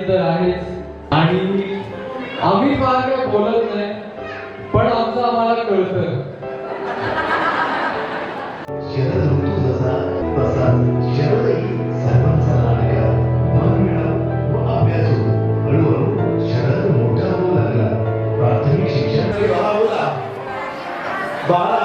ती तर आहेच आणि आम्ही फार काय बोलत नाही पण आमचं आम्हाला कळतं. शरद ऋतू जसा तसा शरदही सर्वांचा लाडका मनमिळावू व अभ्यासू. हळूहळू शरद मोठा होऊ लागला. प्राथमिक शिक्षण 12